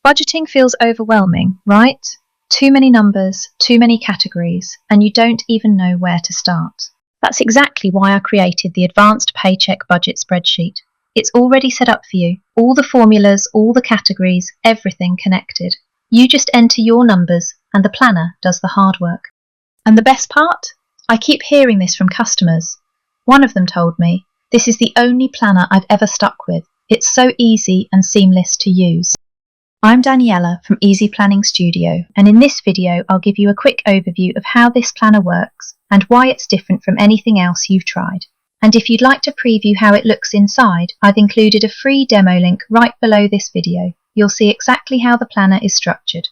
Budgeting feels overwhelming, right? Too many numbers, too many categories, and you don't even know where to start. That's exactly why I created the Advanced Paycheck Budget Spreadsheet. It's already set up for you. All the formulas, all the categories, everything connected. You just enter your numbers and the planner does the hard work. And the best part? I keep hearing this from customers. One of them told me, "This is the only planner I've ever stuck with. It's so easy and seamless to use." I'm Daniela from Easy Planning Studio, and in this video I'll give you a quick overview of how this planner works and why it's different from anything else you've tried. And if you'd like to preview how it looks inside, I've included a free demo link right below this video. You'll see exactly how the planner is structured.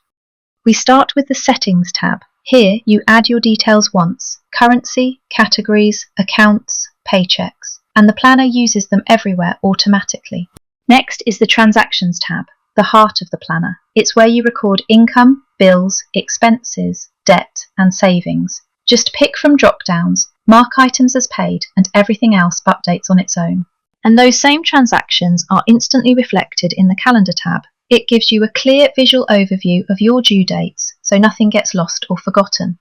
We start with the Settings tab. Here you add your details once: currency, categories, accounts, paychecks, and the planner uses them everywhere automatically. Next is the Transactions tab, the heart of the planner. It's where you record income, bills, expenses, debt, and savings. Just pick from drop-downs, mark items as paid, and everything else updates on its own. And those same transactions are instantly reflected in the Calendar tab. It gives you a clear visual overview of your due dates, so nothing gets lost or forgotten.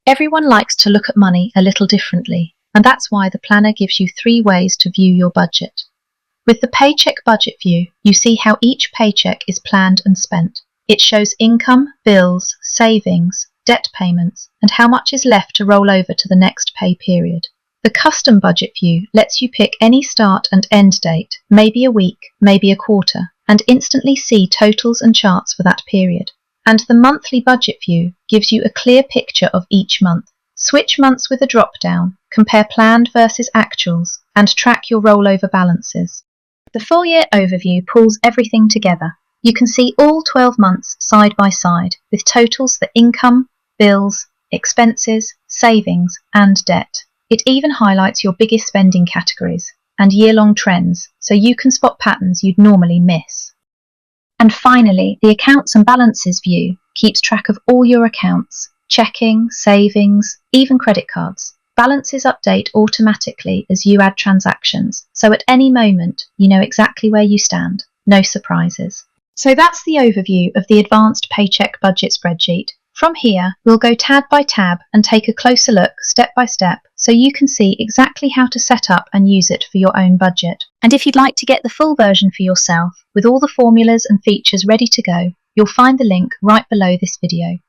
Everyone likes to look at money a little differently, and that's why the planner gives you 3 ways to view your budget. With the Paycheck Budget view, you see how each paycheck is planned and spent. It shows income, bills, savings, debt payments, and how much is left to roll over to the next pay period. The Custom Budget view lets you pick any start and end date, maybe a week, maybe a quarter, and instantly see totals and charts for that period. And the Monthly Budget view gives you a clear picture of each month. Switch months with a drop-down, compare planned versus actuals, and track your rollover balances. The full year overview pulls everything together. You can see all 12 months side by side, with totals for income, bills, expenses, savings, and debt. It even highlights your biggest spending categories and year-long trends, so you can spot patterns you'd normally miss. And finally, the Accounts and Balances view keeps track of all your accounts, checking, savings, even credit cards. Balances update automatically as you add transactions, so at any moment you know exactly where you stand. No surprises. So that's the overview of the Advanced Paycheck Budget Spreadsheet. From here, we'll go tab by tab and take a closer look step by step so you can see exactly how to set up and use it for your own budget. And if you'd like to get the full version for yourself with all the formulas and features ready to go, you'll find the link right below this video.